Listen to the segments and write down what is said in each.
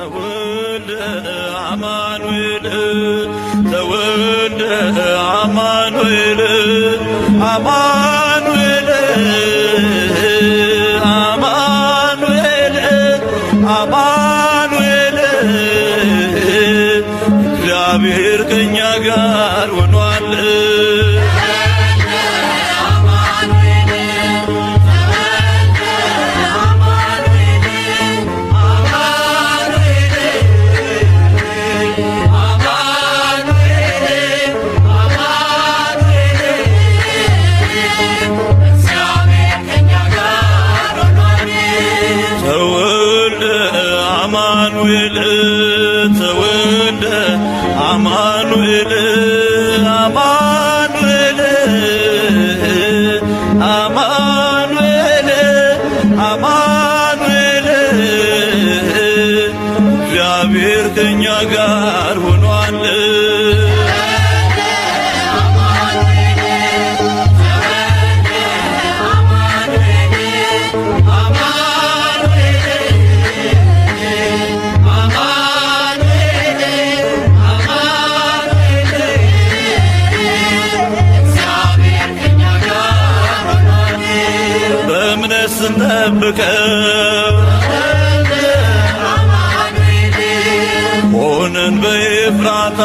ተወልደ አማኑኤል ተወልደ አማኑኤል አማኑኤል አማኑኤል አማኑኤል እግዚአብሔር ከእኛ ጋር ሆኗል። አማኑኤል ተወልደ አማኑኤል አማኑኤል አማኑኤል አማኑኤል እግዚአብሔር ከእኛ ጋር ሆኗል። ስንጠብቀው ሆነን በኤፍራታ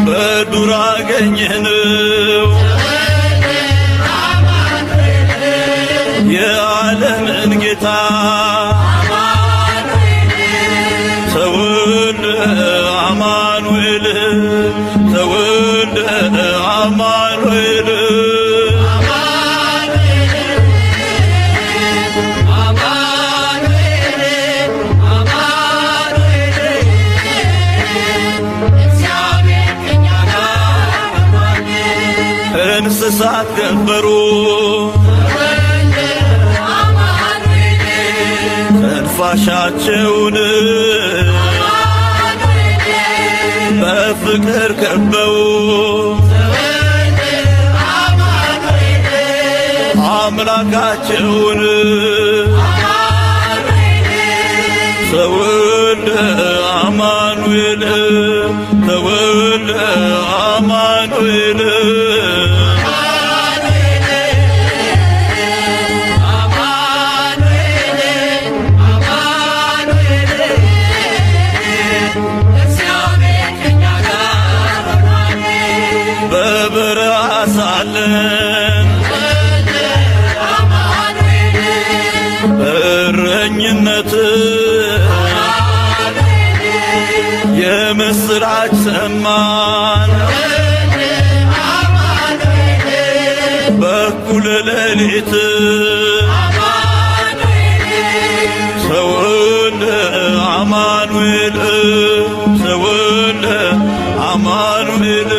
በዱር አገኘነው የዓለምን ጌታ ተወልደ አማኑኤል ተወልደ አማኑኤል እንስሳት ገበሩ ትንፋሻቸውን በፍቅር ከበው አምላካቸውን ተወልደ አማኑኤል ተወልደ አማኑኤል በበረሃ ሳለን በእረኝነት የምስራች ሰማን በኩለ ሌሊት ተወልደ አማኑኤል ተወልደ አማኑኤል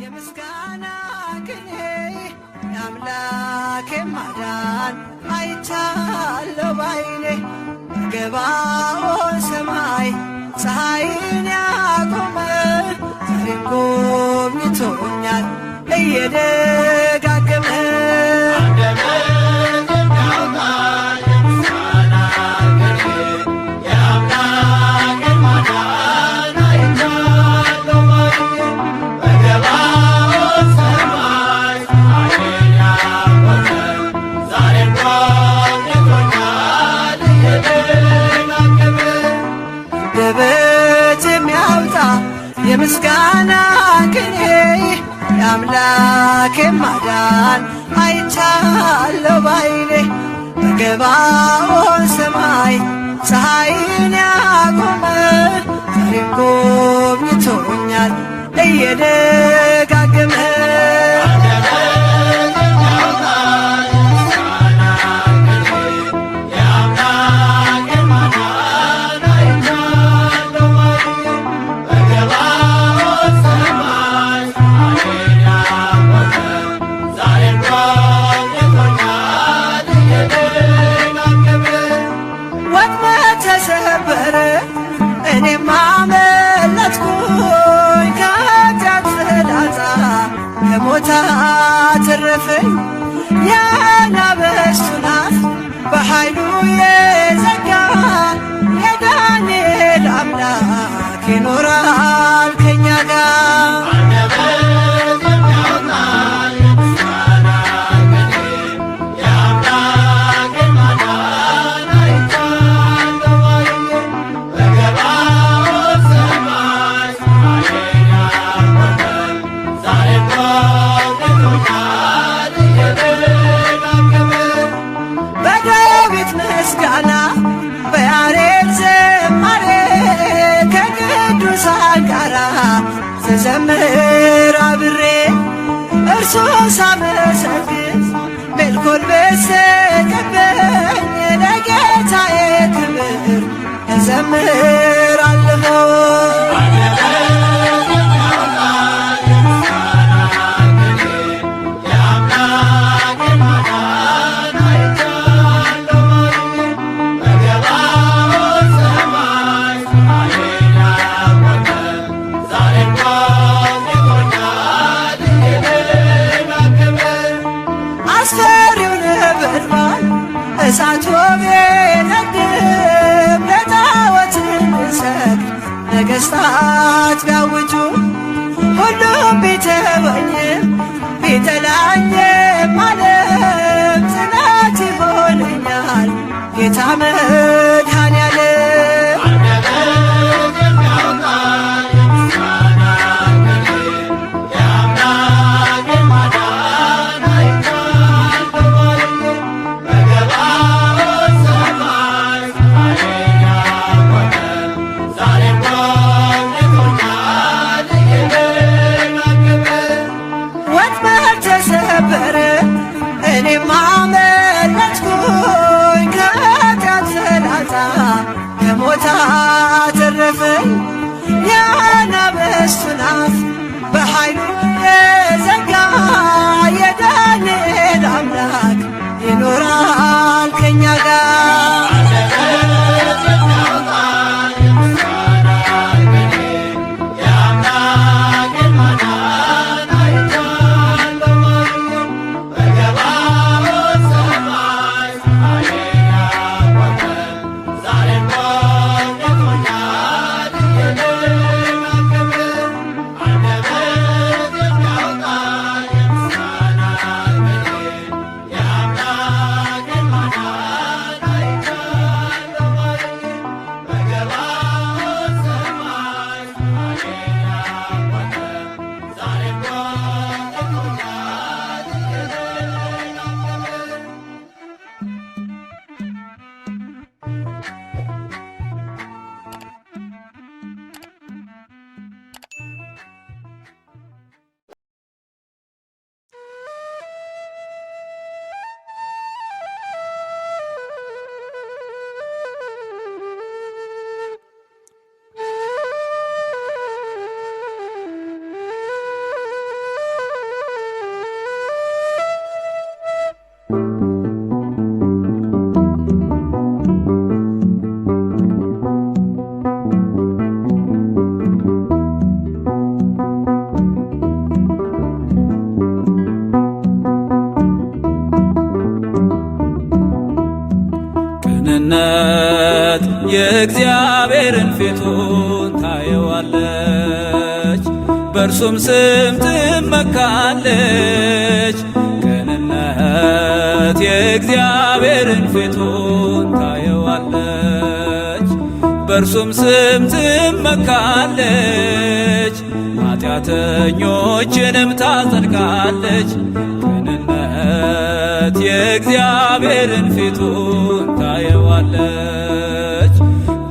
የምስጋና ቅኔ የአምላኬ ማዳን አይቻለሁ ባይኔ በገባኦን ሰማይ ፀሐይን ያቆመ ዛሬም ጎብኝቶኛል እየደጋገመ የምስጋና ቅኔ የአምላኬ ማዳን አይቻለሁ ባይኔ በገባኦን ሰማይ ፀሐይን ያቆመ ዛሬም ጎብኝቶኛል እየደጋገመ ከሞት አተረፈኝ። የአናብስቱን አፍ በኃይሉ የዘጋ የዳንኤል አምላክ ይኖራል ከኛ ጋር። ምስጋና በያሬድ ዝማሬ ከቅዱሳን ጋራ ስዘምር አብሬ እርሱን ሳመሰግን ሜልኮል በሰቀበኝ ለጌታዬ ክብር እዘምራለሁ። እሳት ቢነድም ለጣዖት እንሰግድ ነገሥታት ቢያውጁ ሁሉም ቢተወኝም ቢጠላኝም ዓለም ጽናት ይሆነኛል ጌታ መድኃኔዓለም። እኔም አመለጥኩኝ ከኃጢአት ፍላጻ ከሞት አተረፈኝ። የአናብስቱን አፍ በኃይሉ የዘጋ የዳንኤል አምላክ ይኖራል ከኛ ጋር። ቅንነት የእግዚአብሔርን ፊቱን ታየዋለች፣ በእርሱም ስም ትመካለች። ቅንነት የእግዚአብሔርን ፊቱን ታየዋለች፣ በእርሱም ስም ትመካለች። ኃጢአተኞችንም ታጸድቃለች። ቅንነት የእግዚአብሔርን ፊቱን ታየዋለች፣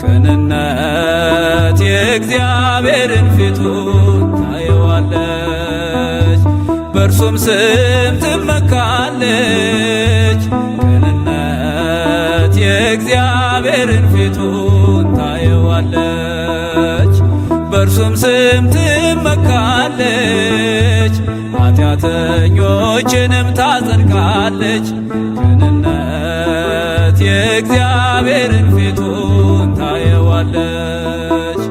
ቅንነት የእግዚአብሔርን ፊቱን ታየዋለች፣ በእርሱም ስም ትመካለች። ቅንነት የእግዚአብሔርን ፊቱን ታየዋለች፣ በእርሱም ስም ትመካለች። ኃጢአተኞችንም ታጸድቃለች። ቅንነት የእግዚአብሔርን ፊቱን ታየዋለች።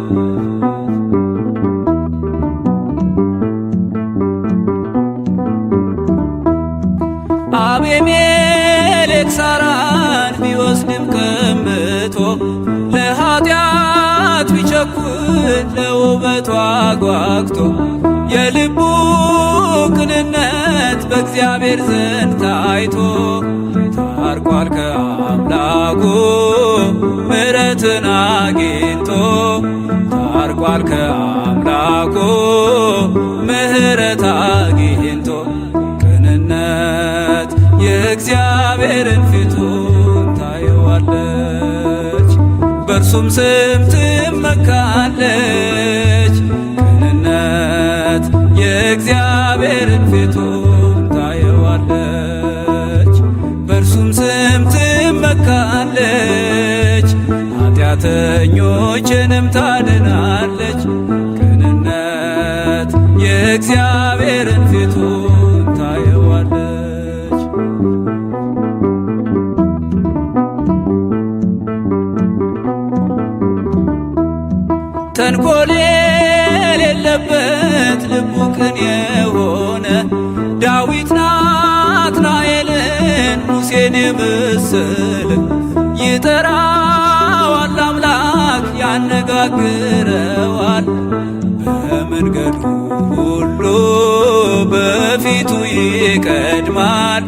አቤሜሌክ ሳራን ቢወስድም ቀምቶ ለኃጢአት ቢቸኩል ለውበቷ ጓግቶ የልቡ ቅንነት በእግዚአብሔር ዘንድ ታይቶ ታርቋል ከአምላኩ ምሕረትን አግኝቶ ታርቋል ከአምላኩ ምሕረት አግኝቶ ቅንነት የእግዚአብሔርን ፊቱን ታየዋለች በእርሱም ስም ትመካለች ቅንነት የእግዚአብሔርን ፊቱን ታየዋለች በእርሱም ስም ትመካለች ኃጢአተኞችንም ታድናለች ቅንነት የእግዚአብሔርን ፊቱን ታየዋለች ተንኮል የሌለበት ልቡ ቅን የሆነ ዳዊት ናትናኤልን ሙሴን የመሰለ ይጠራዋል አምላክ ያነጋግረዋል በመንገዱ ሁሉ በፊቱ ይቀድማል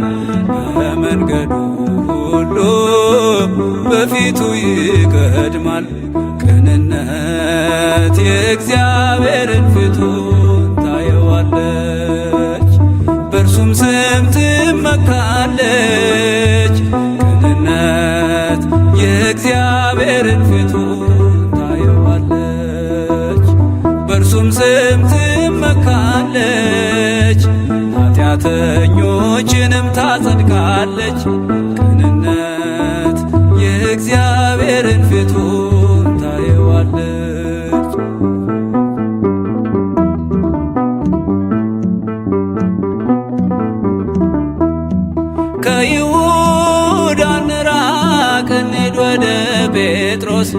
በመንገዱ ሁሉ በፊቱ ይቀድማል ቅንነት የእግዚአብሔርን ፊቱን ታየዋለች በእርሱም ስም ትመካለች ቅንነት የእግዚአብሔርን ፊቱን ታየዋለች በእርሱም ስም ትመካለች ኃጢአተኞችንም ታጸድቃለች ቅንነት የእግዚአብሔርን ፊቱን ታየዋለች ከይሁዳ እንራቅ እንሂድ ወደ ጴጥሮስ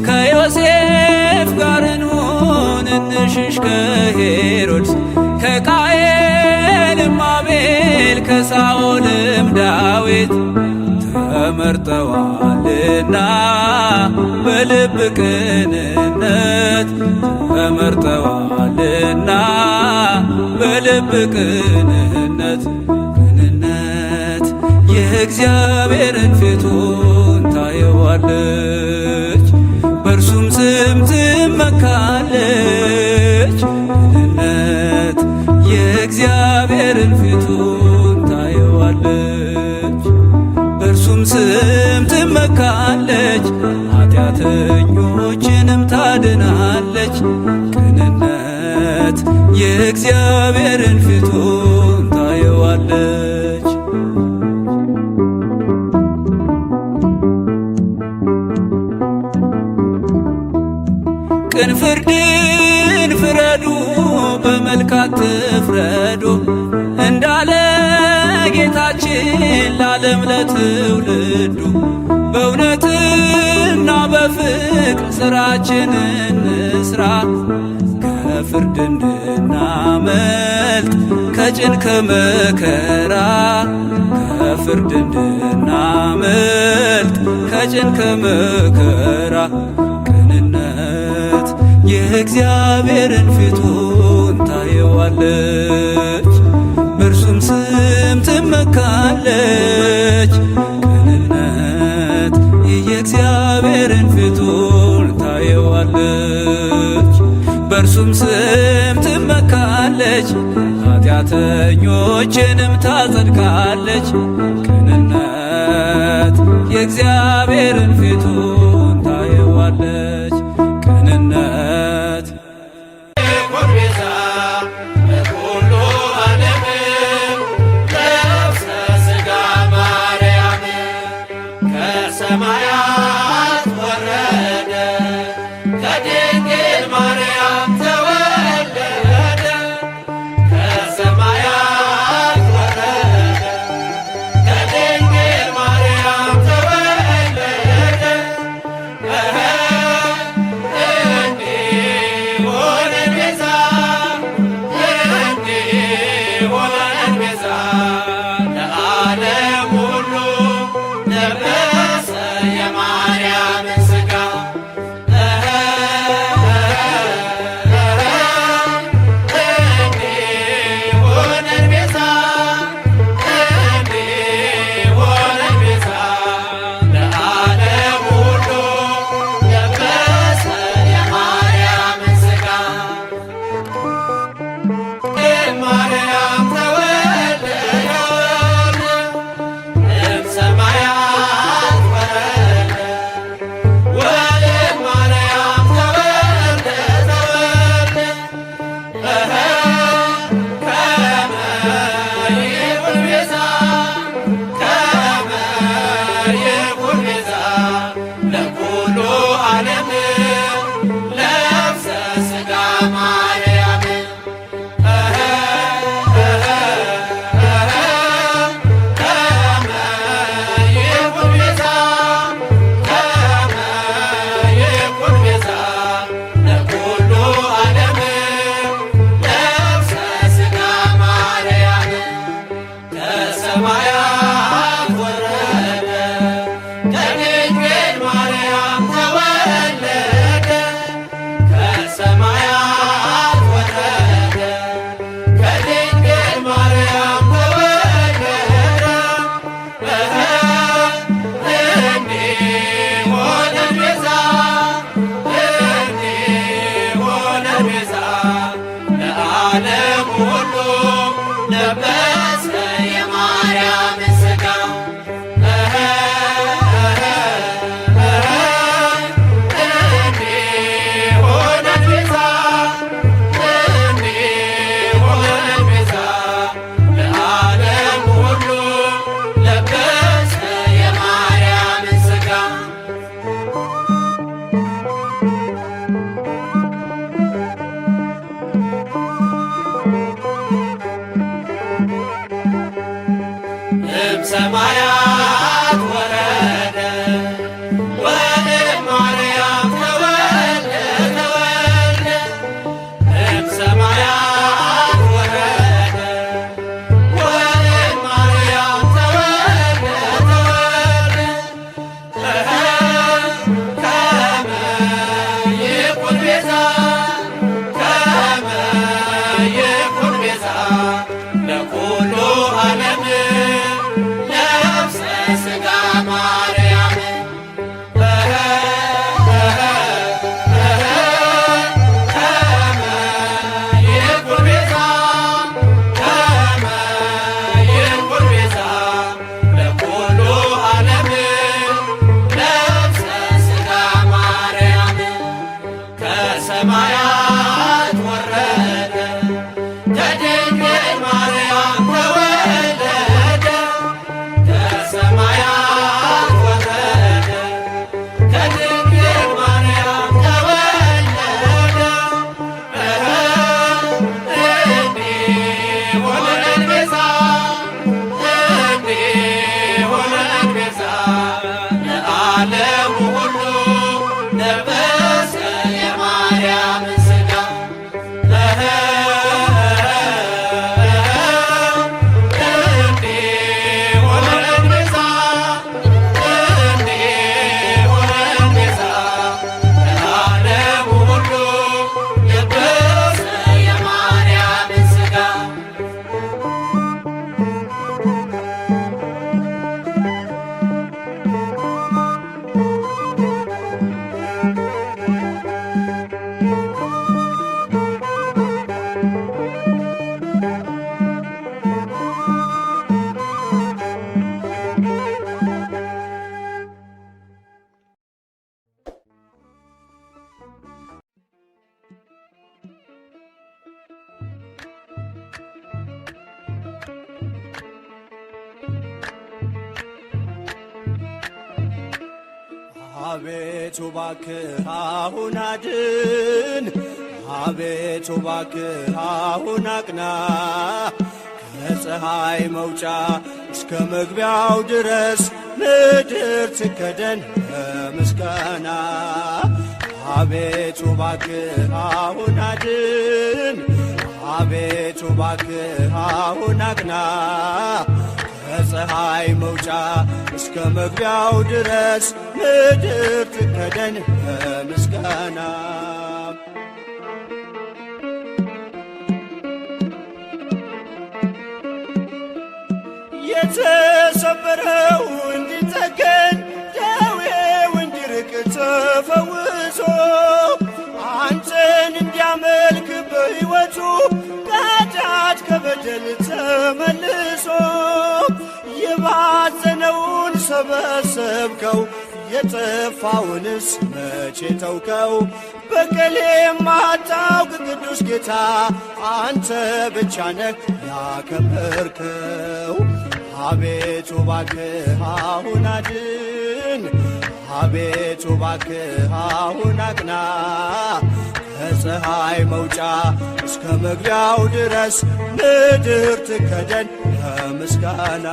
ከዮሴፍ ጋር እንሁን እንሽሽ ከሄሮድስ ከቃየልም አቤል ከሳኦልም ዳዊት ተመርጠዋልና በልብ ቅንነት ተመርጠዋልና በልብ ቅንነት ቅንነት የእግዚአብሔርን ፊቱን ታየዋለች በእርሱም ስም ትመካለች ቅንነት የእግዚአብሔርን ፊቱን ታየዋለች በእርሱም ስም ትመካለች ኃጢአተኞችንም ታድናለች ቅንነት የእግዚአብሔርን ፊቱን ታየዋለች ቅን ፍርድን ፍረዱ በመልካት ትፍረዱ እንዳለ ጌታችን ለዓለም ለትውልዱ በእውነትና በፍቅር ሥራችንን እንስራ ከፍርድ እንድናመልጥ ከጭን ከመከራ ከፍርድ እንድናመልጥ ከጭን ከመከራ ቅንነት የእግዚአብሔርን ፊቱን ታየዋለች በእርሱም ስም ትመካለች ቅንነት የእግዚአብሔርን ፊቱን ታየዋለች በእርሱም ስም ትመካለች ኃጢአተኞችንም ታጸድቃለች ቅንነት የእግዚአብሔርን ፊቱን ታየዋለች ቅንነት ሰማያት ወረደ ከድንግል ማርያም ተወለደ ከሰማያት ወረደ ከድንግል ማርያም ተወለደ ለበሰ የማርያምን ሥጋ ሰማያት ወረደ ወእማርያም ተወልደ ተወልደ እምሰማያት ወረደ ወእማርያም ተወልደ ተወልደ ከመ ይኩን ቤዛ ከመ ይኩን ቤዛ ለኩሉ ዓለም ሥጋ ማርያም ከመ ይኩን ቤዛ ከመ ይኩን ቤዛ ለኩሉ ዓለም ነፍሰ ሥጋ ማርያም ከሰማያት ወረደ ከድንግል ማርያም ተወለደ ሰማያት ወረደ ከድንግል ማርያም ተወለደ እንዲሆነን ቤዛ እንዲሆነን ቤዛ ለዓለሙ ሁሉ ለበሰ የማርያምን ሥጋ አቤቱ እባክህ አሁን አድን፣ አቤቱ እባክህ አሁን አቅና፣ ከፀሐይ መውጫ እስከ መግቢያው ድረስ ምድር ትከደን በምስጋና። አቤቱ እባክህ አሁን አድን፣ አቤቱ እባክህ አሁን አቅና፣ ከፀሐይ መውጫ እስከ መግቢያው ድረስ ምድር ትከደን በምስጋና። የተሰበረው እንዲጠገን ደዌው እንዲርቅ ተፈውሶ አንተን እንዲያመልክ በሕይወቱ ከኃጢአት ከበደል ተመልሶ የባዘነውን ሰበሰብከው የጠፋውንስ መቼ ተውከው? በቀል የማታውቅ ቅዱስ ጌታ አንተ ብቻ ነህ ያከበርከው። አቤቱ እባክህ አሁን አድን፣ አቤቱ እባክህ አሁን አቅና፣ ከፀሐይ መውጫ እስከ መግቢያው ድረስ ምድር ትከደን በምስጋና።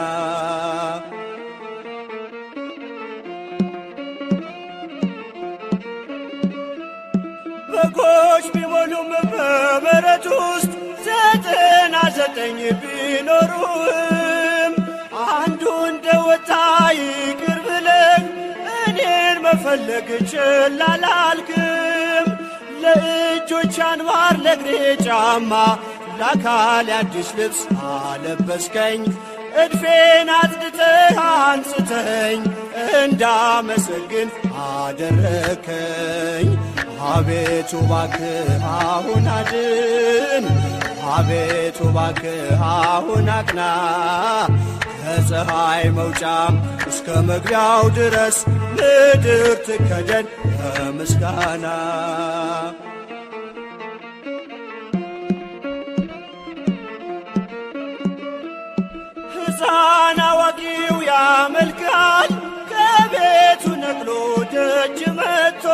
በጎች ቢሞሉም በበረት ውስጥ 99 ቢኖሩም አንዱ እንደወጣ ይቅር ብለህ እኔን መፈለግ ችላ አላልክም። ለእጆች አንባር ለእግሬ ጫማ ለአካል አዲስ ልብስ አለበስከኝ። እድፌን አጽድተህ አንጽተኝ እንዳመሰግን አደረከኝ። አቤቱ እባክህ አሁን አድን፣ አቤቱ እባክህ አሁን አቅና ከፀሐይ መውጫ እስከ መግቢያው ድረስ ምድር ትከደን በምስጋና። ሕፃን አዋቂው ያመልካል ከቤቱ ነቅሎ ደጅ መጥቶ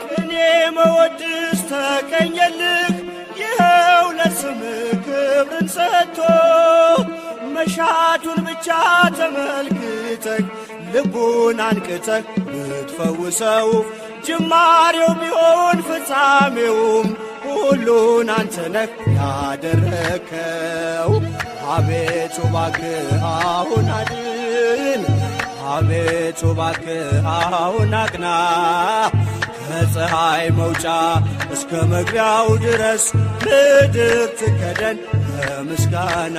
ቅኔ መወድስ ተቀኘልህ ይኸው ለስምህ ክብርን ሰጥቶ መሻቱን ብቻ ተመልክተህ ልቡን አንቅተህ ብትፈውሰው ጅማሬው ቢሆን ፍጻሜውም ሁሉን አንተ ነህ ያደረከው። አቤቱ እባክህ አሁን አድን አቤቱ እባክህ አሁን አቅና ከፀሐይ መውጫ እስከ መግቢያው ድረስ ምድር ትከደን በምስጋና።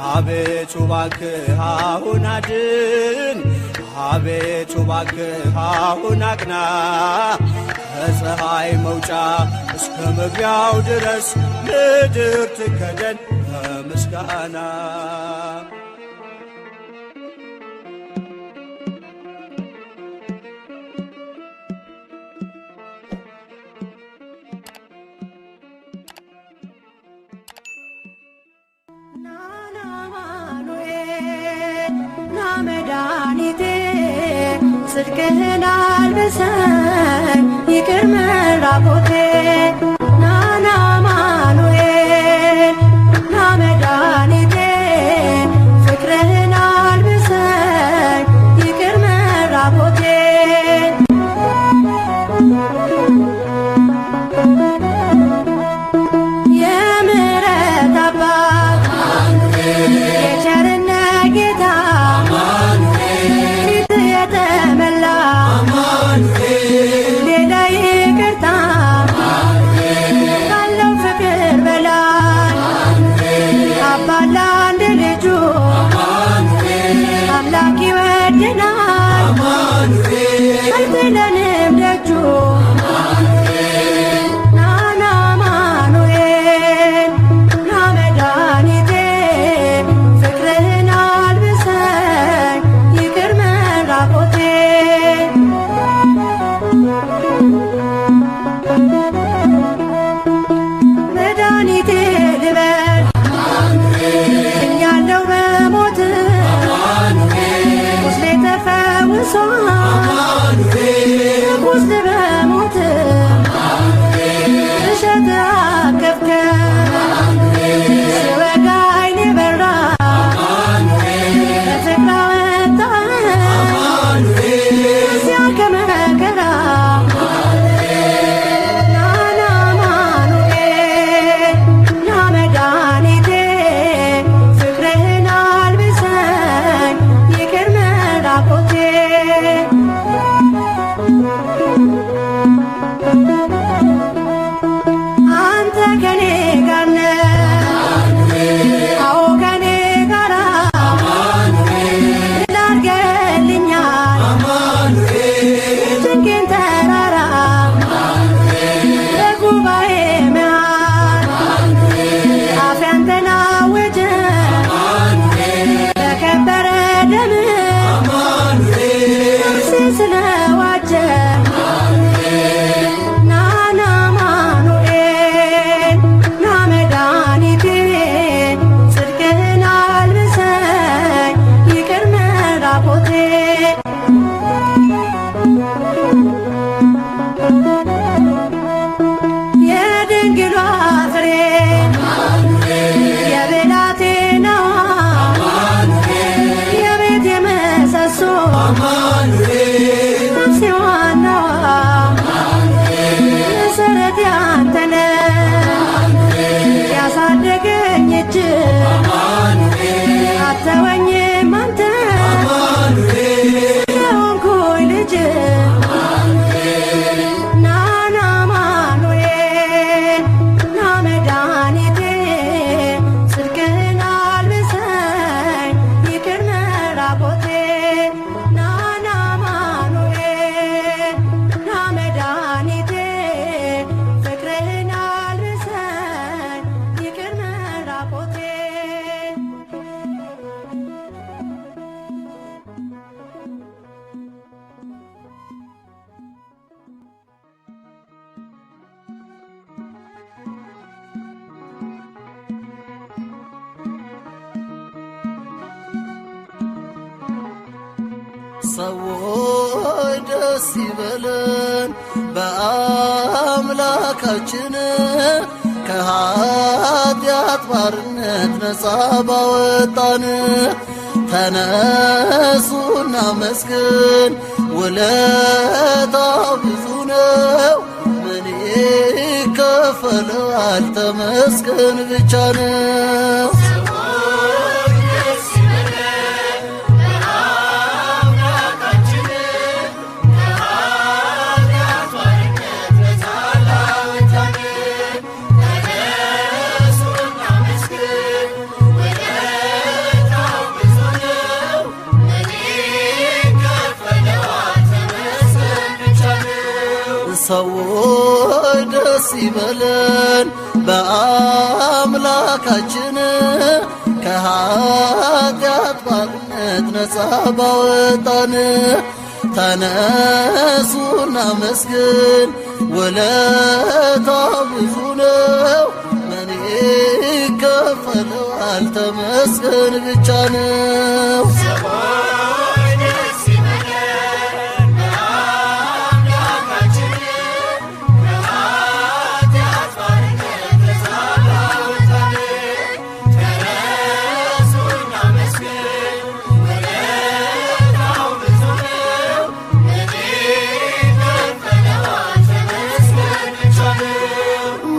አቤቱ እባክህ አሁን አድን አቤቱ እባክህ አሁን አቅና ከፀሐይ መውጫ እስከ መግቢያው ድረስ ምድር ትከደን በምስጋና። መድኃኒቴ ጽድቅህን አልብሰኝ ይቅር መራቆቴ ናና አማኑኤል ና መድኃኒቴ ፍቅርህን አልብሰኝ ይቅር መራቆቴ የምሕረት አባት የቸርነት ጌታ የተመላ ሌላ ይቅርታ ሰዎች ደስ ይበለን በአምላካችን ከኃጢአት ባርነት ነፃ ባወጣን። ተነሱና መስግን ውለታው ብዙ ነው። ምን ይከፈለዋል? ተመስገን ብቻ ነው። ሰዎች ደስ ይበለን በአምላካችን ከኃጢአት ባርነት ነፃ ባወጣን። ተነሱና መስግን ውለታው ብዙ ነው። ምን ይከፈለዋል? ተመስገን ብቻ ነው።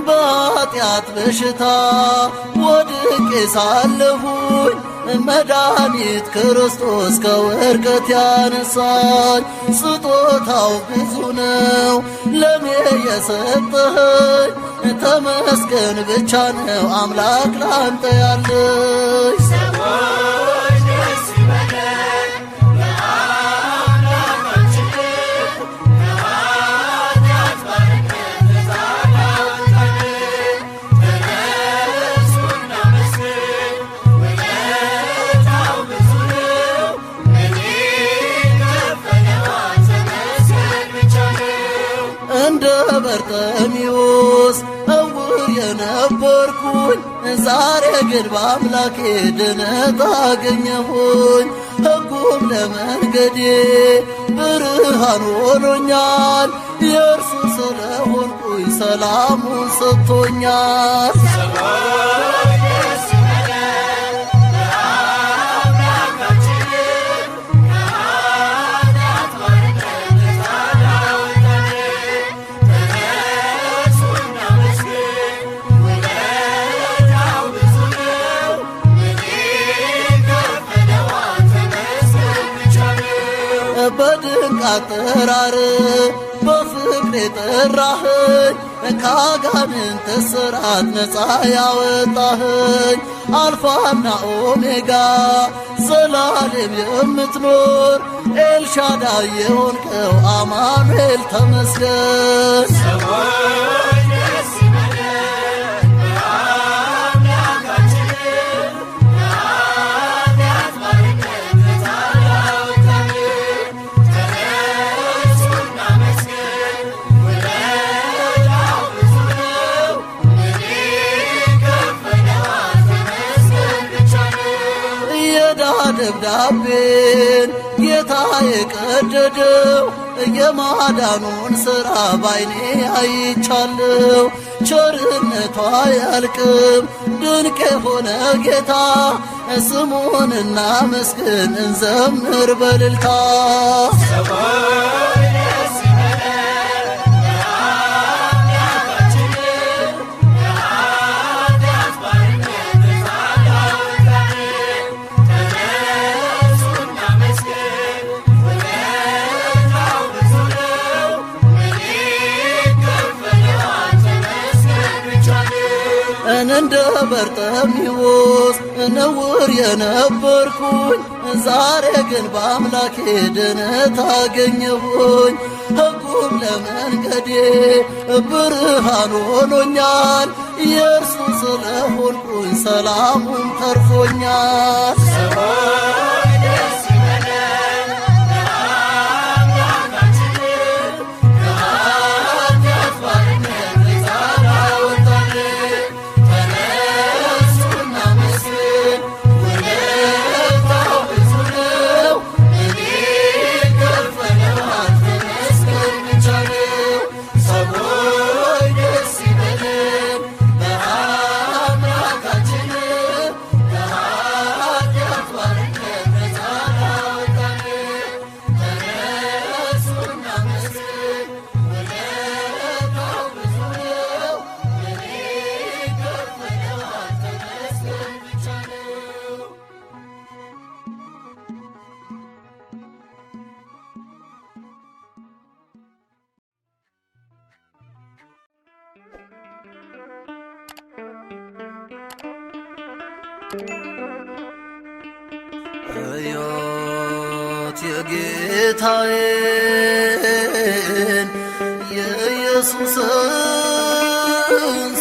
በኃጢአት በሽታ ወድቄ ሳለሁኝ መድኃኒት ክርስቶስ ከውድቀት ያነሳኝ። ስጦታው ብዙ ነው ለኔ የሰጠኸኝ፣ ተመስገን ብቻ ነው አምላክ ላንተ ያለኝ። እንደ በርጤሜዎስ ዕውር የነበርኩኝ ዛሬ ግን በአምላኬ ድነት አገኘሁኝ። ሕጉም ለመንገዴ ብርሃን ሆኖኛል። የእርሱ ስለሆንኩኝ ሰላሙን ሰጥቶኛል። በድንቅ አጠራር በፍቅር የጠራኸኝ፣ ከአጋንንት እስራት ነፃ ያወጣኸኝ፣ አልፋና ኦሜጋ ዘላለም የምትኖር ኤልሻዳይ የሆንከው አማኑኤል ተመስገን። ደብዳቤን ጌታ የቀደደው የማዳኑን ሥራ ባይኔ አይቻለው። ቸርነቷ ያልቅም ድንቅ የሆነ ጌታ ስሙን እናመስግን እንዘምር በልልታ። እንደ በርጤሜዎስ ዕውር የነበርኩኝ ዛሬ ግን በአምላኬ ድነት አገኘሁኝ። ሕጉም ለመንገዴ ብርሃን ሆኖኛል። የእርሱ ስለሆንኩኝ ሰላሙን ተርፎኛል። እዮት የጌታዬን የኢየሱስን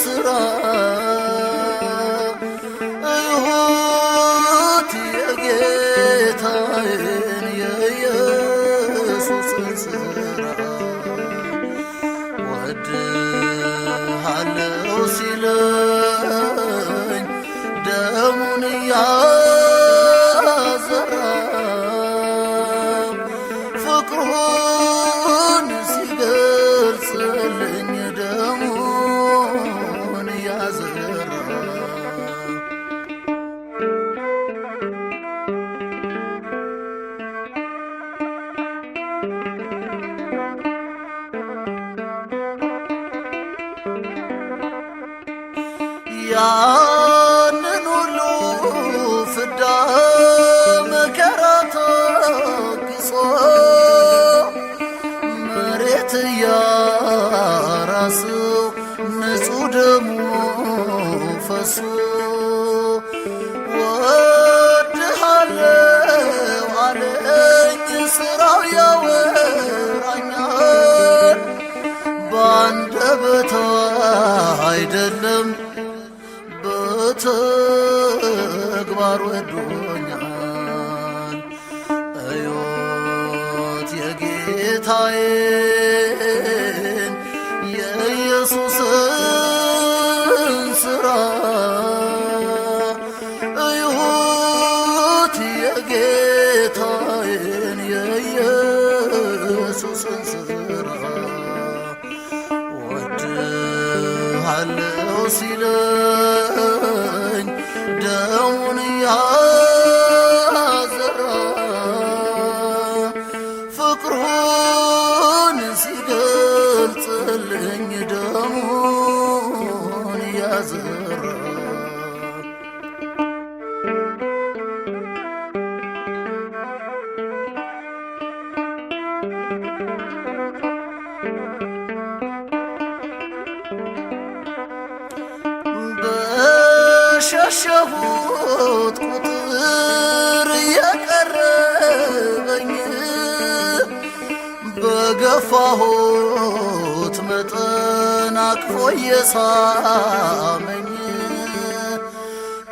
ሥራ እዮት የጌታዬን የኢየሱስን ሥራ ወድሃለው ሲለኝ ደሙን እያዘራ ፍቅሩን ሲገልጽልኝ ደሙን እያዘራ ያንን ሁሉ ፍዳ መከራ ታግሶ መሬት እያራሰው ንጹሕ ደሙ ፈሶ ወድሃለው አለኝ ሥራው ያወራኛል በአንደበቱ አይደለም በተግባር ወዶኛል። እዮት የጌታዬን የኢየሱስን ሥራ እዮት የጌታዬን የኢየሱስን ሥራ ወድሃለው ሲለኝ ደሙን እያዘራ ፍቅሩን ሲገልጽልኝ ደሙን እያዘራ በሸሸሁት ቁጥር የቀረበኝ በገፋሁት መጠን አቅፎ የሳመኝ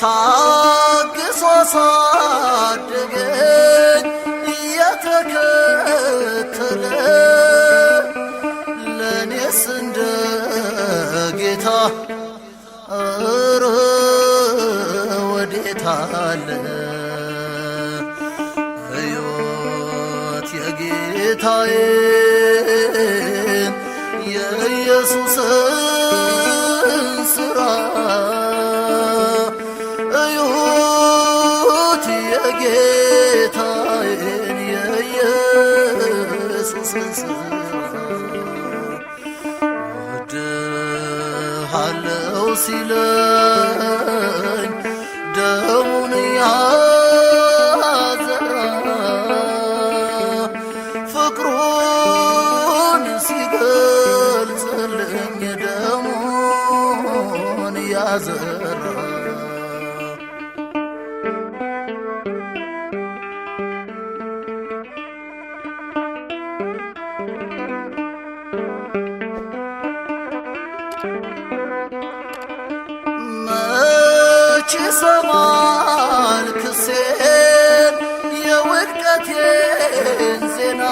ታግሶ ሳደገኝ እየተከተለ ለእኔስ እንደ ጌታ ኧረ ወዴት አለ እዮት የጌታዬን የኢየሱስን ሥራ እዮት የጌታዬን የኢየሱስን ሥራ ወድሃለው ሲለኝ ደሙን እያዘራ ፍቅሩን ሲገልጽልኝ ደሙን እያዘራ መች ሰማል ክሴን የውድቀቴን ዜና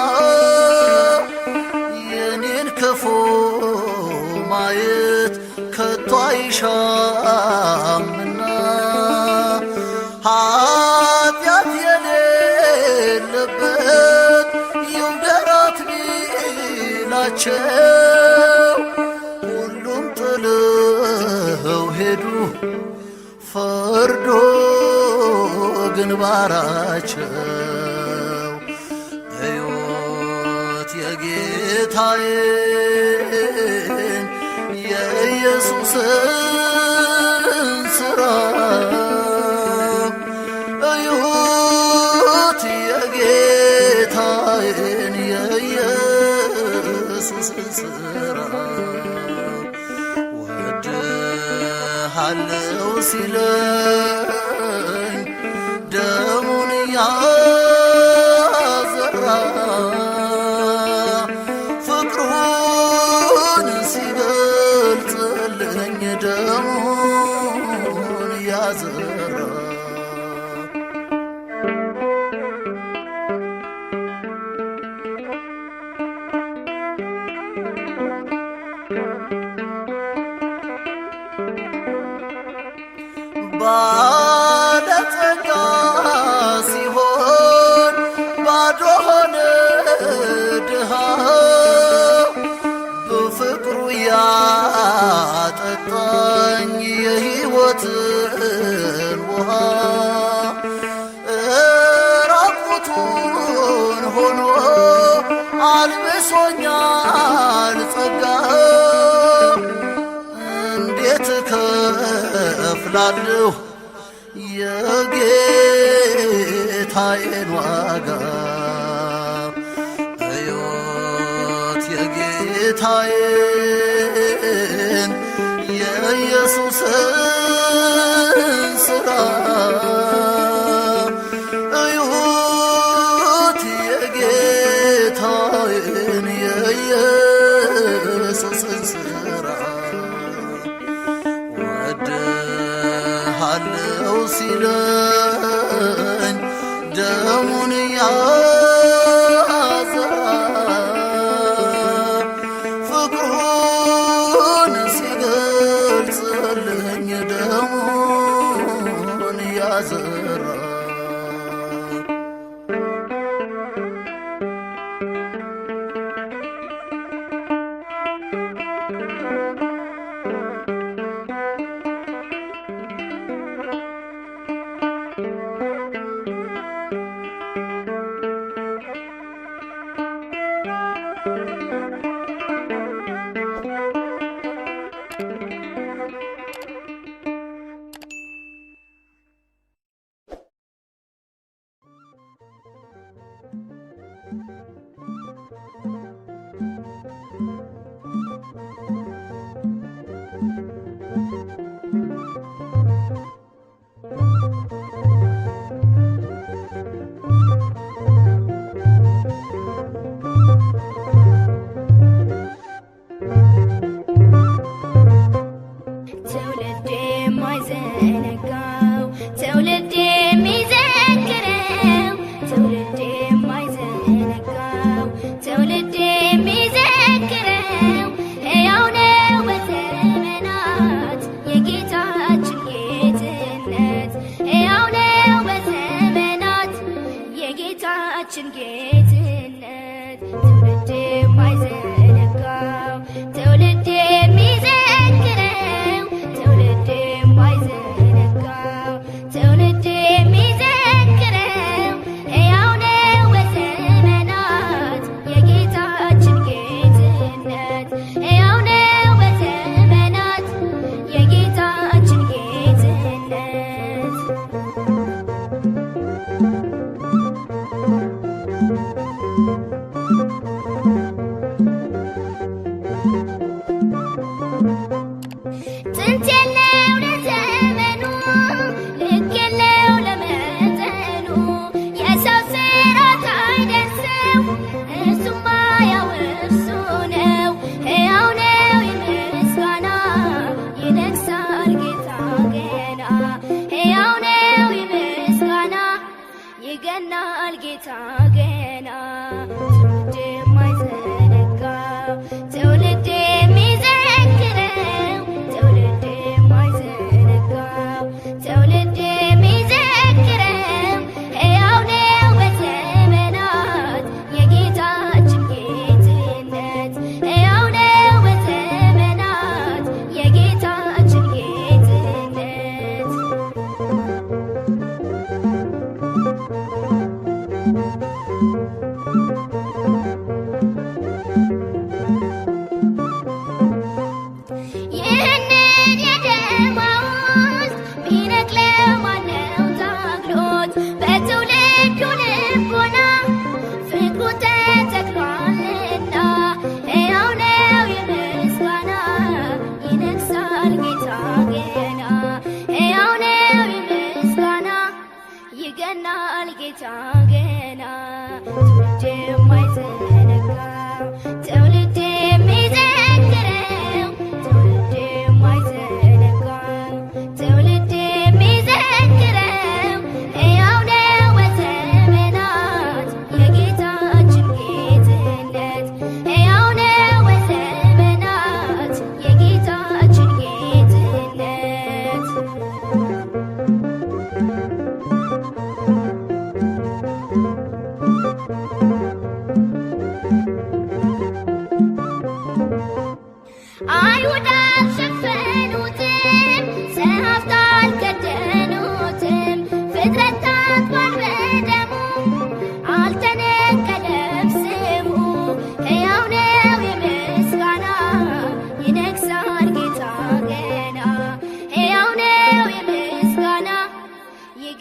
የኔን ክፉ ማየት ከቶ አይሻምና ኃጢአት የሌለበት ይውደራት ቢላቸው ሁሉም ጥለው ሄዱ ፈርዶ ግንባራቸው እዮት የጌታዬን የኢየሱስን ሥራ እዮት የጌታዬን የኢየሱስን ሥራ ወድሃለው ሲለኝ እከፍላለሁ የጌታዬን ዋጋ እዮት የጌታዬን የኢየሱስን ሥራ እዩት የጌታዬን የኢየሱስን ሥራ ወድሃለው ሲለኝ ደሙን ያዘራ ፍቅሩን ሲገልጽልኝ ደሙን ያዘራ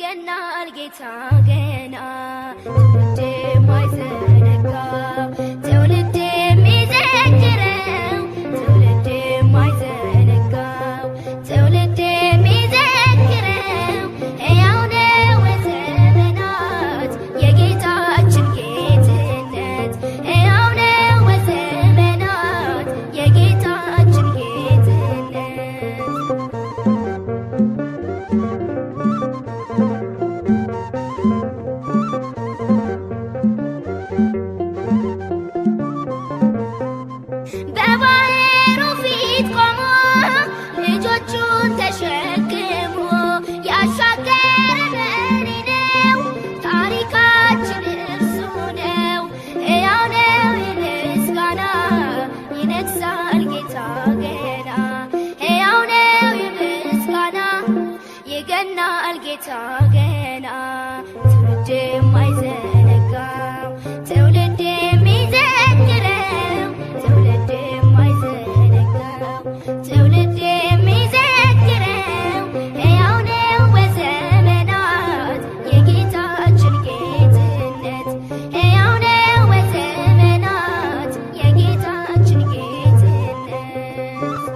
ይገናል ጌታ ገና ትውልድ የማይዘነጋው ትውልድ የሚዘክረው ትውልድ የማይዘነጋው ትውልድ የሚዘክረው ሕያው ነው ዘመናት የጌታችን ጌትነት ሕያው ነው ዘመናት የጌታችን ጌትነት በባሕሩ ፊት ቆሞ ልጆቹን ተሸክሞ ያሻገረ መሪ ነው። ታሪካችን እርሱ ነው። ሕያው ነው የምስጋና ይነግሣል ጌታ ገና ሕያው ነው የምስጋና ይገናል ጌታ ገና ትውልድ የማይዘነጋው ትውልድ የሚዘክረው ትውልድ የማይዘነጋው ትውልድ የሚዘክረው ሕያው ነው በዘመናት የጌታችን ጌትነት ሕያው ነው በዘመናት የጌታችን ጌትነት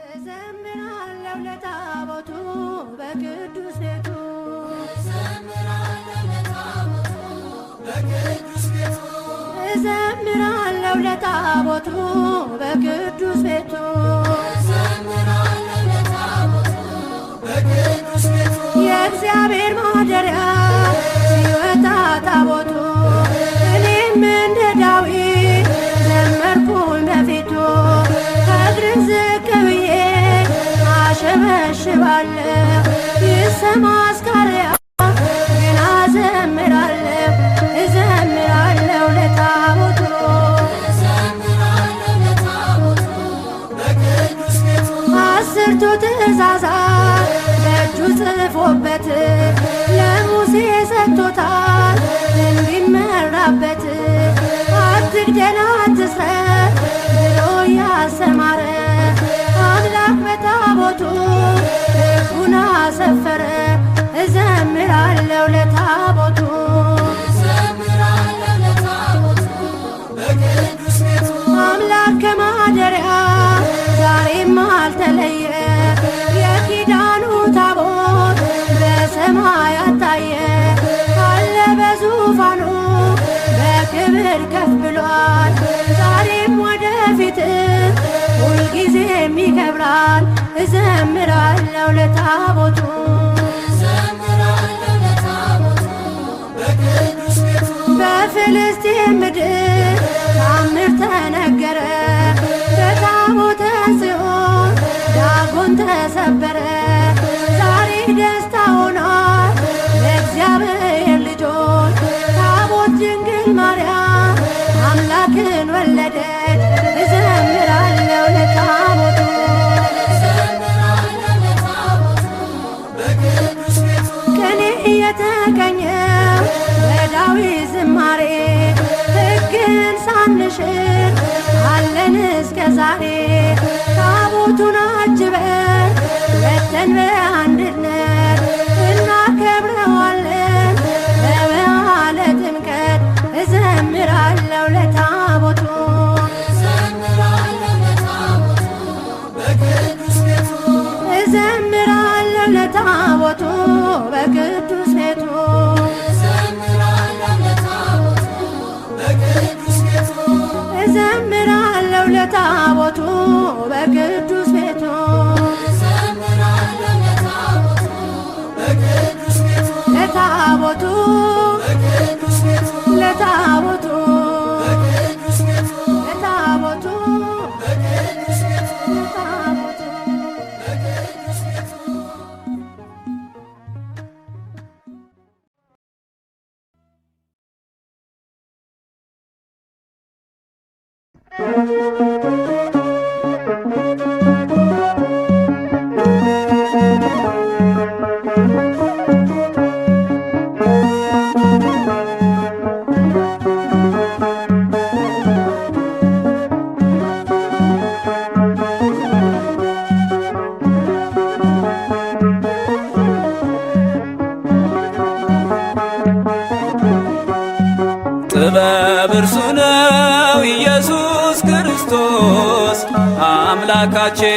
እዘምራለሁ ለታቦቱ በቅዱስ ቤቱ እዘምራለሁ ለታቦቱ በቅዱስ ቤቱ የእግዚአብሔር ማደሪያ ሲወጣ ታቦቱ እኔም እንደ ዳዊት ዘመርኩኝ በፊቱ ከእግርህ ዝቅ ብዬ አሸበሽባለሁ ይሰማ አስካሪያ ግን አዘምራለሁ እዘምራለሁ ለታቦቱ አስርቱ ትእዛዛት በእጁ ጽፎበት ለሙሴ ሰጥቶታል እንዲመራበት አትግደል አትስረቅ ብሎ ያሰማረ አምላክ በታቦቱ ሕጉን አሰፈረ እዘምራለሁ ለታቦቱ አምላክ ከማደሪያ ዛሬም አልተለየ የኪዳኑ ታቦት በሰማያት ታየ አለ በዙፋኑ በክብር ከፍ ብሏል ዛሬም ወደፊት ሁልጊዜም ይከብራል እዘምራለሁ ለታቦቱ በፍልስጤም ምድር ታምር ተነገረ በታቦተ ጽዮን ዳጎን ተሰበረ ዛሬ ደስታ ሆኗል ለእግዚአብሔር ልጆች ታቦት ድንግል ማርያም አምላክን ወለደች እዘምራለሁ ለታቦቱ ቅኔ እየተቀኘው በዳዊት ዝማሬ ሕግን ሳንሽር አለን እስከ ዛሬ ታቦቱን አጅበን ወጥተን በአንድነት እናከብረዋለን በበዓለ ጥምቀት እዘምራለሁ ለታቦቱ እዘምራለሁ ለታቦቱ በቅዱስ ቤቱ እዘምራለሁ ለታቦቱ በቅዱስ ቤቱ ጥበብ እርሱ ነው ኢየሱስ ክርስቶስ አምላካችን።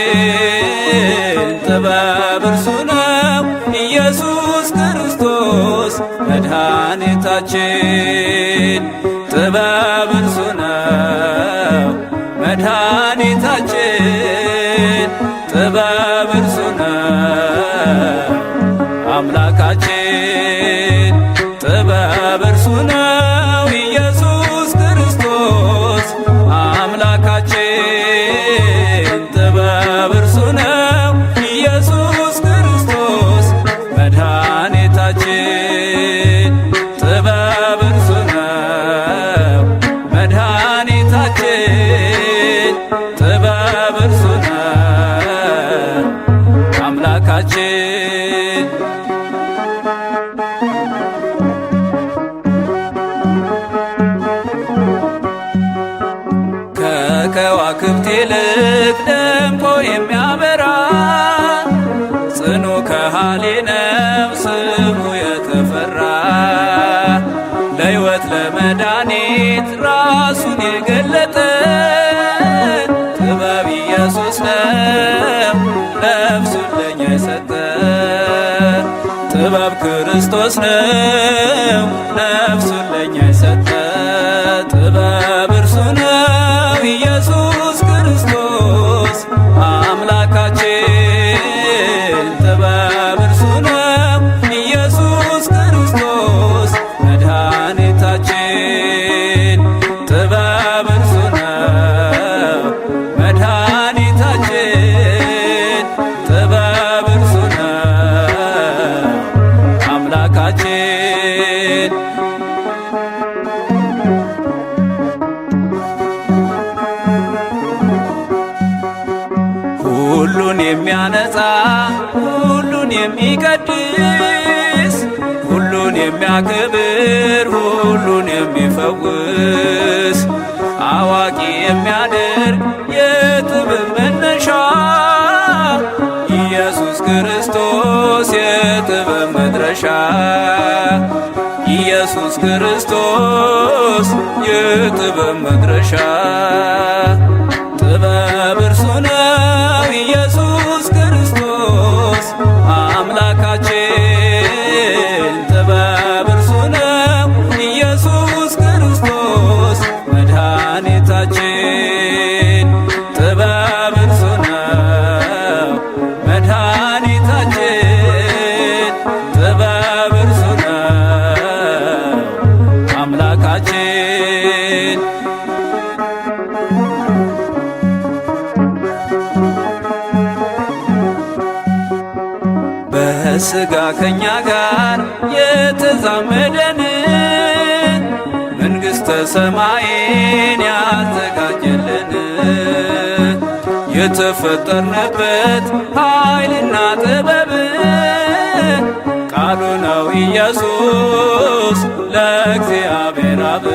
ጥበብ እርሱ ነው ኢየሱስ ክርስቶስ መድኃኒታችን። ጥበብ እርሱ ነው መድኃኒታችን። ጥበብ እርሱ ነው አምላካችን። ጥበብ እርሱ ነው ኢየሱስ ክርስቶስ አምላካችን። ጥበብ እርሱ ነው ኢየሱስ ክርስቶስ መድኃኒታችን። ጥበብ እርሱ ነው መድኃኒታችን። ጥበብ እርሱ ነው አምላካችን። ከከዋክብት ይልቅ ደምቆ የሚያበራ ጽኑ ከሃሊ ነው ስሙ የተፈራ። ለሕይወት ለመድኃኒት ራሱን የገለጠ ጥበብ ኢየሱስ ነው ነፍሱን ለኛ የሰጠ። ጥበብ ክርስቶስ ነው ነፍሱን ለኛ የሰጠ። ጥበብ እርሱ ነው ኢየሱስ ክርስቶስ አምላካችን። ጥበብ እርሱ ነው ኢየሱስ ክርስቶስ መድኃኒታችን። ጥበብ እርሱ ነው መድኃኒታችን። ጥበብ እርሱ ነው አምላካችን። ሁሉን የሚያነጻ ሁሉን የሚቀድስ ሁሉን የሚያከብር ሁሉን የሚፈውስ አዋቂ የሚያደርግ የጥበብ መነሻ ኢየሱስ ክርስቶስ የጥበብ መድረሻ። ኢየሱስ ክርስቶስ የጥበብ መድረሻ። ጥበብ እርሱ ነው ኢየሱስ ክርስቶስ አምላካችን። ጥበብ እርሱ ነው ኢየሱስ ክርስቶስ መድኃኒታችን። ጥበብ እርሱ ነው መድኃኒታችን። ጥበብ እርሱ ነው አምላካችን። በሥጋ ከኛ ጋር የተዛመደንን መንግሥተ ሰማይን ያዘጋጀልን የተፈጠርንበት ኃይልና ጥበብ ቃሉ ነው ኢየሱስ ለእግዚአብሔር አብ።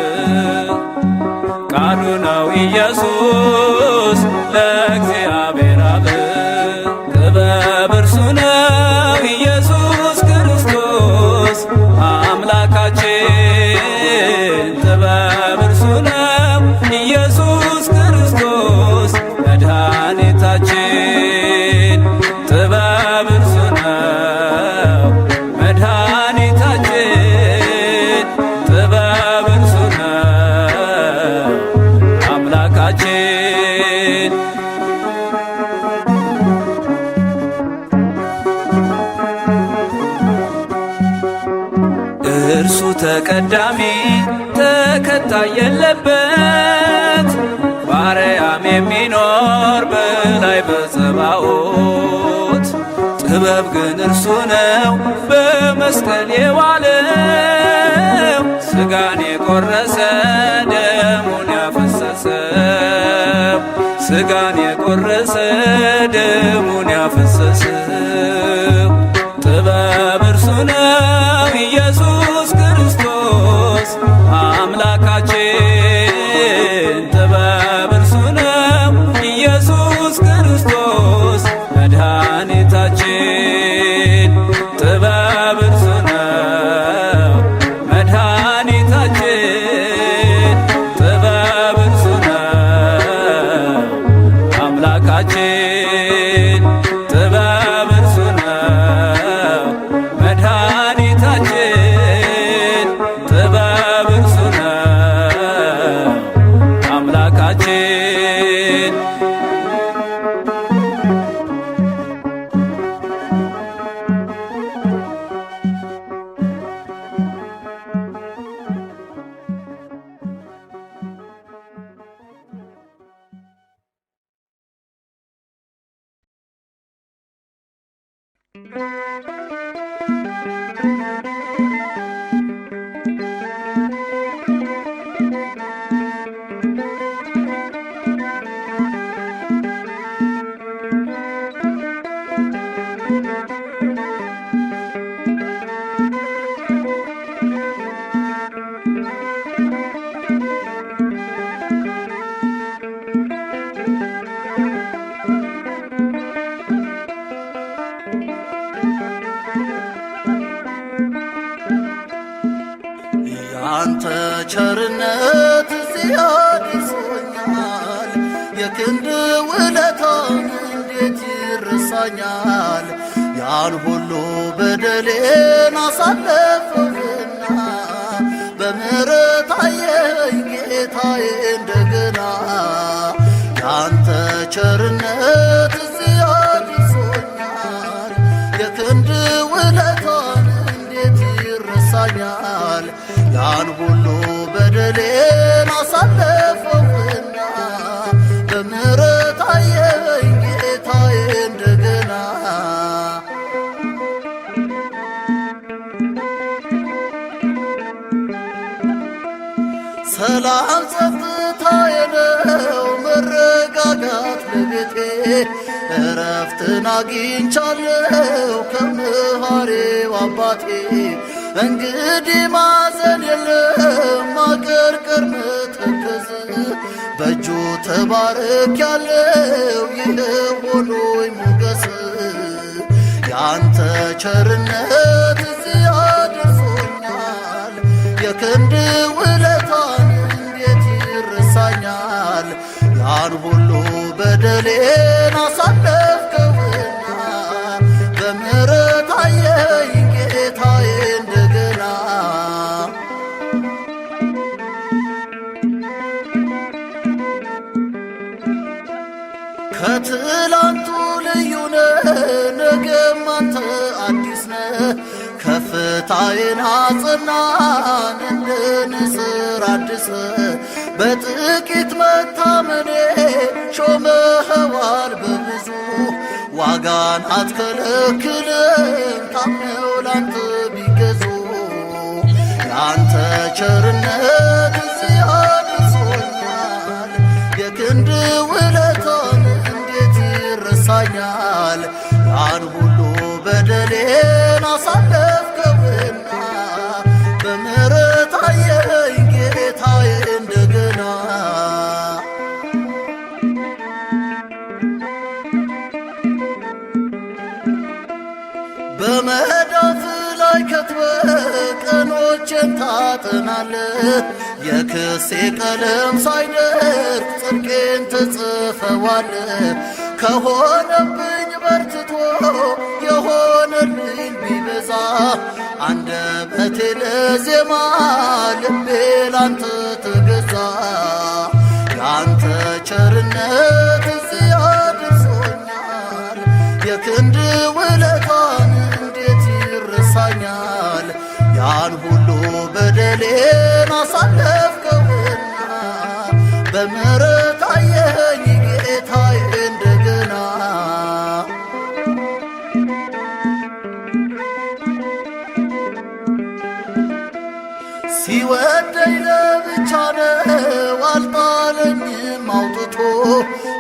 ቃሉ ነው ኢየሱስ ለእግዚአብሔር አብ። ጥበብ እርሱ ነው ኢየሱስ ክርስቶስ አምላካችን። ጥበብ እርሱ ነው ኢየሱስ ክርስቶስ መድኃኒታችን። ጥበብ እርሱ ነው መድኃኒታችን። ጥበብ እርሱ ነው አምላካችን። እርሱ ተቀዳሚ ተከታይ የለበት ባርያም የሚኖር በላይ በጸባዖት። ጥበብ ግን እርሱ ነው በመስቀል የዋለው ሥጋን የቆረሰ ደሙን ያፈሰሰ ሥጋን የቆረሰ ደሙን ያፈሰሰው ጥበብ እርሱ ነው ኢየሱስ ክርስቶስ አምላካችን። ጥበብ እርሱ ነው ኢየሱስ ክርስቶስ መድኃኒታችን። ጥበብ እርሱ ነው መድኃኒታችን። ጥበብ እርሱ ነው አምላካችን። ጥበብ እርሱ ነው መድኃኒታችን። ጥበብ እርሱ ነው አምላካችን። ያንተ ቸርነት እዚህ አድርሶኛል። የክንድ ውለታን እንዴት ይረሳኛል? ያን ሁሉ በደሌን አሳለፍክና በምሕረት አየኸኝ ጌታዬ እንደገና። ያንተ ቸርነት እዚህ አድርሶኛል። የክንድ ውለታን እንዴት ይረሳኛል? ያን ሁሉ በደሌን አሳለፈውና በምሕረት አየኸኝ ጌታዬ እንደገና። ሰላም ጸጥታ የለው መረጋጋት ለቤቴ እረፍትን አግኝቻለሁ ከመሐሪው አባቴ። እንግዲህ ማዘን የለም ማቀርቀር መተከዝ በእጁ ተባረክ ያለው ይህ ሆኖኝ ሞገስ። ያንተ ቸርነት እዚህ አድርሶኛል። የክንድ ውለታን እንዴት ይረሳኛል? ያን ሁሉ በደሌን አሳለፍከውና በምሕረት አየኸኝ ጌታዬ እንደገና። ከትላንቱ ልዩ ነህ፣ ነገም አንተ አዲስ ነህ። ከፍታዬን አጽናን እንደ ንስር አድሰህ በጥቂት መታመኔ ሾመኸዋል በብዙ። ዋጋን አትከለክልም ታምነው ላንተ ቢገዙ። ያንተ ቸርነት እዚህ አድርሶኛል። የክንድ ውለታን እንዴት ይረሳኛል? ያን ሁሉ በደሌን አሳለፍከውና በምሕረት አየኸኝ ጌታዬ እንደገና። በመዳፍ ላይ ከትበህ ቀኖቼን ታጠናለህ። የክሴ ቀለም ሳይደርቅ ጽድቄን ትጽፈዋለህ። ከሆነብኝ በርትቶ የሆነልኝ ቢበዛ አንደበቴ ለዜማ ልቤ ላንተ ተገዛ። ያንተ ቸርነት እዚህ አድርሶኛል። የክንድ ውለታን እንዴት ይረሳኛል? ያን ሁሉ በደሌን አሳለፍከውና በምሕረት አየኸኝ ጌታዬ እንደገና። ሲወደኝ ለብቻ ነው አልጣለኝም አውጥቶ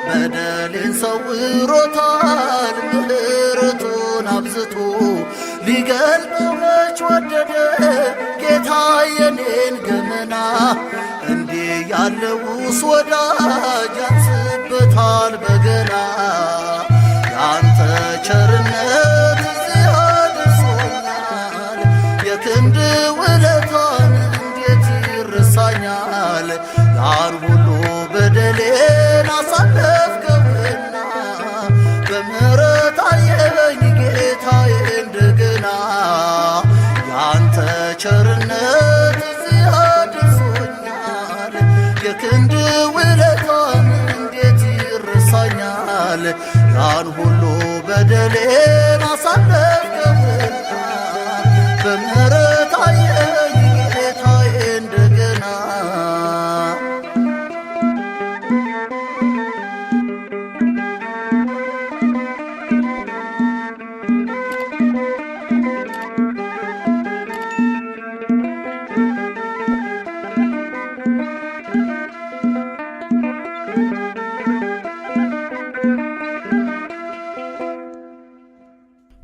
በደሌን ሰውሮታል ምሕረቱን አብዝቶ ሊገልጠው መች ወደደ ጌታ የኔን ገመና እንዲህ ያለውስ ወዳጅ ያንስበታል በገና ያንተ ቸርነት እዚህ አድርሶኛል የክንድ ውለታን እንዴት ይረሳኛል ያን ሁሉ በደሌን አሳለፍከውና በምሕረት አየኸኝ ጌታዬ እንደገና ያንተ ቸርነት እዚህ አድርሶኛል የክንድ ውለታን እንዴት ይረሳኛል ያን ሁሉ በደሌን አሳለፍከውና በምሕረት አየኸኝ ጌታዬ እንደገና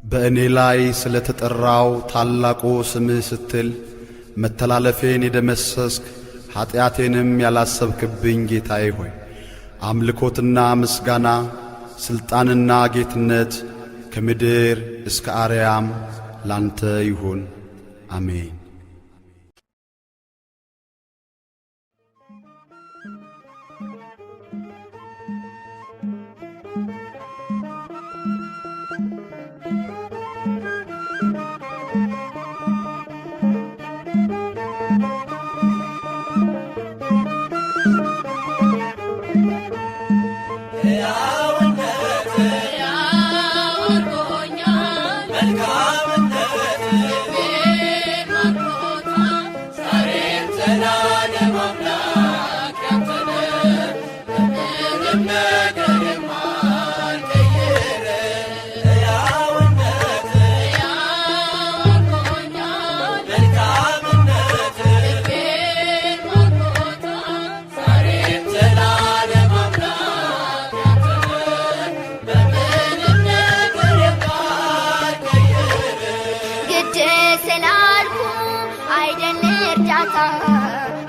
በእኔ ላይ ስለተጠራው ታላቁ ስምህ ስትል መተላለፌን የደመሰስክ ኀጢአቴንም ያላሰብክብኝ ጌታዬ ሆይ አምልኮትና ምስጋና ሥልጣንና ጌትነት ከምድር እስከ አርያም ላንተ ይሁን አሜን።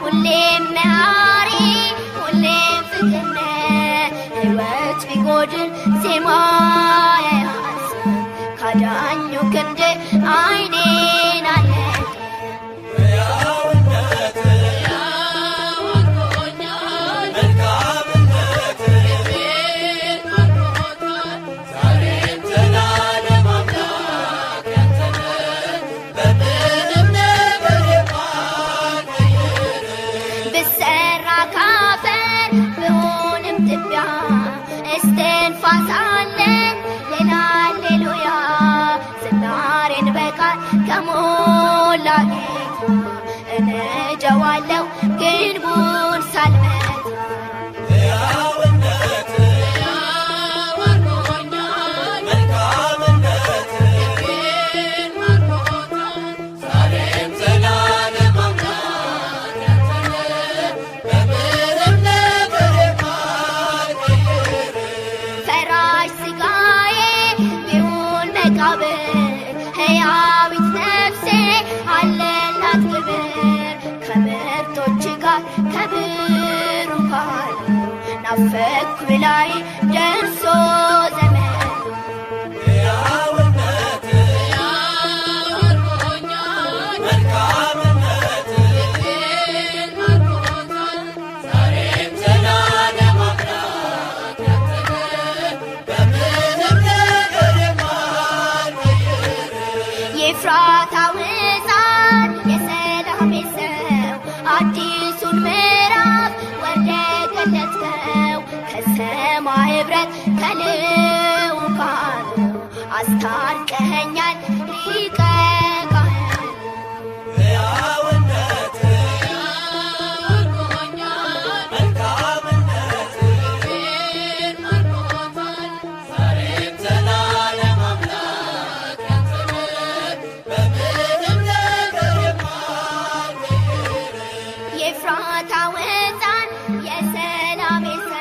ሁሌም መሐሪ ሁሌም ፍቅር ሕይወት ቢጎድል ዜማ ያንስ ካዳኙ ክንድ ዓይኔን አለቀ ከሞላ ጌታ እነጀዋለሁ ግንቡን ሳልመታ ሕያውነት ሕያው አድርጎኛል መልካምነት ልቤን ማርኮታል ዛሬም ዘላለም አምላክ ያንተ ነህ በምንም ነገር የማትቀይር ፈራሽ ሥጋዬ ቢሆን መቃብር ሕያዊት ነፍሴ አለላት ክብር ከምርቶች ጋር ከብሩካን ናፈቅኩ ላይ ደርሶ ዘመን ሕያውነት ሕያው አድርጎኛል መልካምነት ልቤን ማርኮታል ዛሬም ዘላለም አምላክ ያንተ ነህ በምንም ነገር የማትቀይር የኤፍራታ ሕፃን የሰላሜ ሰው አዲሱን ምዕራፍ ወደ ገለጥከው ከሰማይ ኅብረት ከልዑካኑ አስታርቀኸኛል ሊቀ ካህኑ ሕያውነት ሕያው አድርጎኛል መልካምነት ልቤን ማርኮታል ዛሬም ዘላለም አምላክ ያንተ ነህ በምንም ነገር የማትቀይር የኤፍራታ ሕፃን የሰላሜ ሰው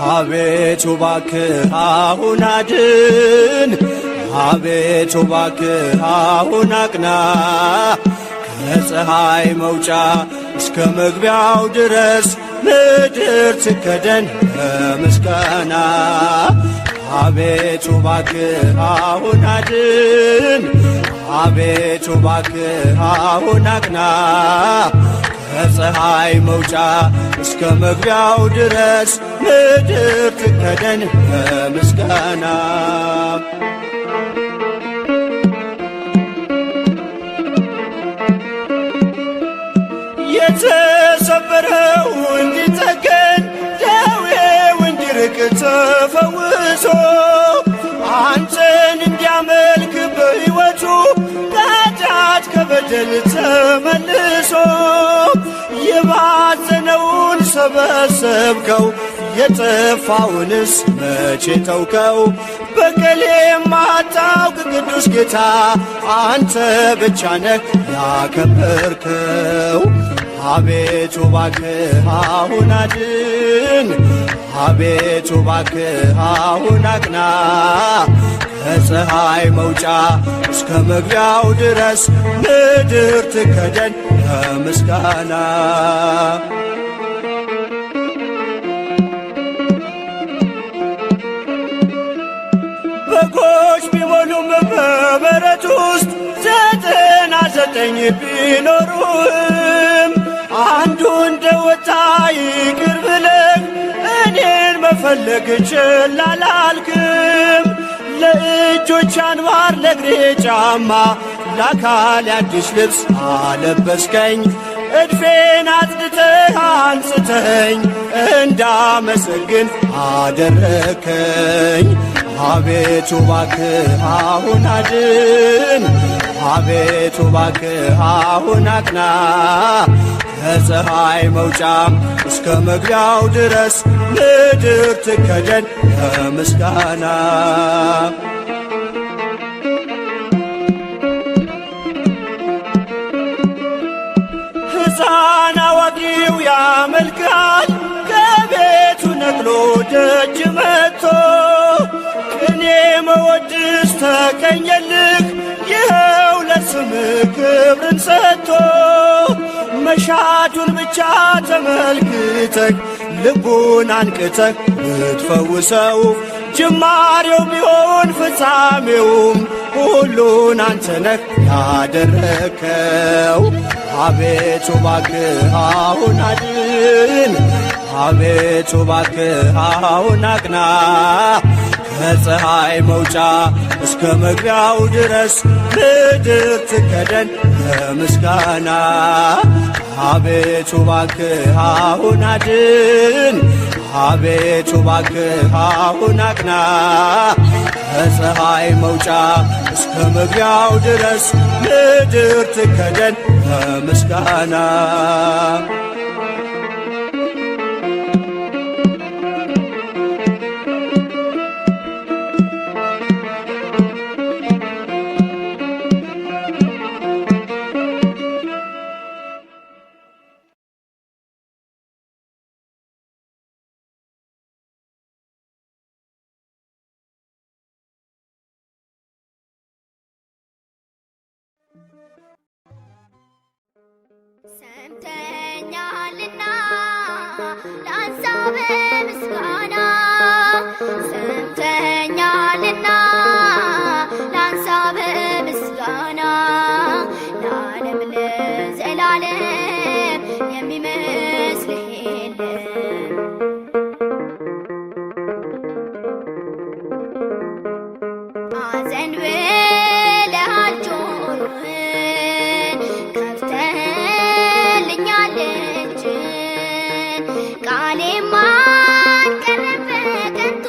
አቤቱ እባክህ አሁን አድን፣ አቤቱ እባክህ አሁን አቅና፣ ከፀሐይ መውጫ እስከ መግቢያው ድረስ ምድር ትከደን በምስጋና። አቤቱ እባክህ አሁን አድን፣ አቤቱ እባክህ አሁን አቅና፣ ከፀሐይ መውጫ እስከ መግቢያው ድረስ ምድር ትከደን በምስጋና። የተሰበረው እንዲጠገን ደዌው እንዲርቅ ተፈውሶ አንተን እንዲያመልክ በሕይወቱ ከኃጢአት ከበደል ተመልሶ የባዘነውን ሰበሰብከው የጠፋውንስ መቼ ተውከው? በቀል የማታውቅ ቅዱስ ጌታ አንተ ብቻ ነህ ያከበርከው። አቤቱ እባክህ አሁን አድን፣ አቤቱ እባክህ አሁን አቅና፣ ከፀሐይ መውጫ እስከ መግቢያው ድረስ ምድር ትከደን በምስጋና። በጎች ቢሞሉም በበረት ውስጥ 99 ቢኖሩም አንዱ እንደወጣ ይቅር ብለህ እኔን መፈለግ ችላ አላልክም። ለእጆች አንባር ለእግሬ ጫማ ለአካል አዲስ ልብስ አለበስከኝ። እድፌን አጽድተህ አንጽተኝ እንዳመሰግን አደረከኝ። አቤቱ እባክህ አሁን አድን፣ አቤቱ እባክህ አሁን አቅና፣ ከፀሐይ መውጫ እስከ መግቢያው ድረስ ምድር ትከደን በምስጋና። ሕፃን አዋቂው ያመልካል ከቤቱ ነቅሎ ደጅ መጥቶ ቅኔ መወድስ ተቀኘልህ ይኸው ለስምህ ክብርን ሰጥቶ መሻቱን ብቻ ተመልክተህ ልቡን አንቅተህ ብትፈውሰው ጅማሬው ቢሆን ፍጻሜውም ሁሉን አንተ ነህ ያደረከው። አቤቱ እባክህ አሁን አድን፣ አቤቱ እባክህ አሁን አቅና፣ ከፀሐይ መውጫ እስከ መግቢያው ድረስ ምድር ትከደን በምስጋና። አቤቱ እባክህ አሁን አድን፣ አቤቱ እባክህ አሁን አቅና፣ ከፀሐይ መውጫ እስከ መግቢያው ድረስ ምድር ትከደን በምስጋና። ሰምተኛልና ላንሳ በምስጋና፣ ሰምተኛልና ላንሳ በምስጋና፣ ለዓለም ለዘላለም የሚመስልህ የለም። አዘንብለሃል ጆሮህን ከፍተህልኛል እጅን፣ ቃሌም አልቀረም በከንቱ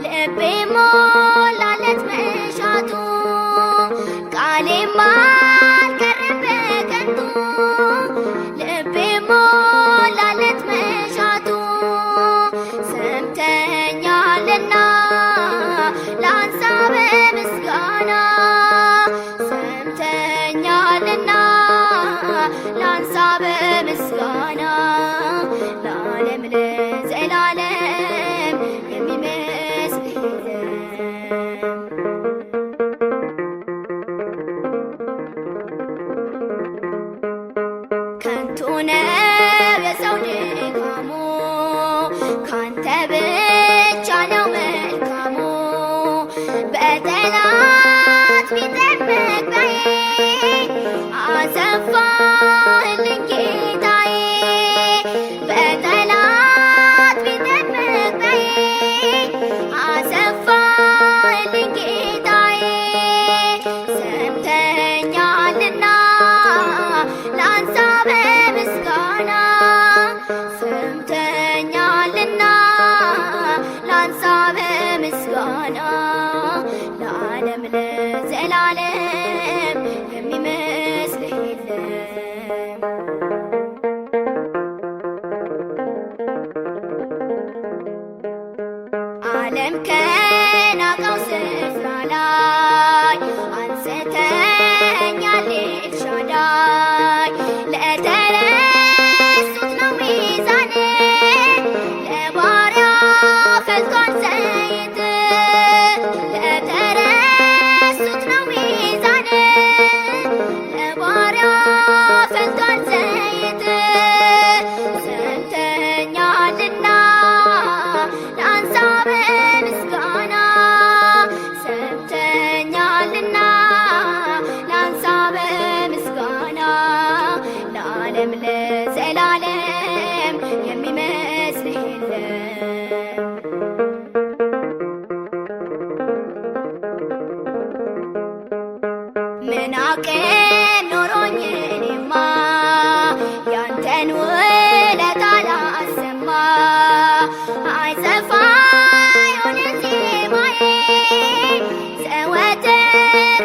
ልቤ ሞላለት መሻቱ፣ ቃሌም አልቀረም በከንቱ ልቤ ሞላለት መሻቱ። ሰምተኛልና ላንሳ ዓለም ከናቀው ስፍራ ላይ አንስተኛል ኤልሻዳይ። ለተረሱት ነው ሚዛን ለባሪያ ፈልቷል ዘይት። ለተረሱት ነው ሚዛን ለባሪያ ፈልቷል ዘይት። ሰምተኛልና ላንሳ በምስጋና ሰምተኛልና ላንሳ በምስጋና ለዓለም ለዘላለም የሚመስልህ የለም። ምን አቅም ኖሮኝ እኔማ ያንተን ውለታ ላሰማ። አይጠፋ የሆነ ዜማዬ ዘወትር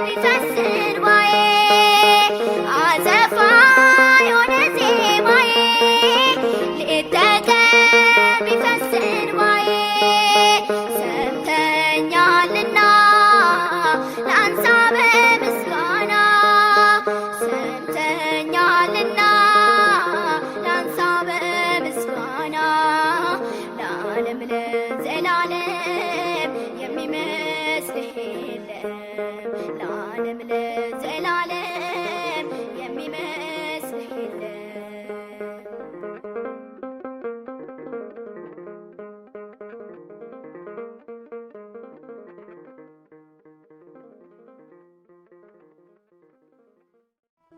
ቢፈስ እንባዬ። አይጠፋ የሆነ ዜማዬ ሌት ተቀን ቢፈስ እንባዬ። ሰምተኛልና ላንሳ በምስጋና ሰምተኛልና ላንሳ በምስጋና ለዓለም ለዘላለም የሚመስልህ የለም። ለዓለም ለዘላለም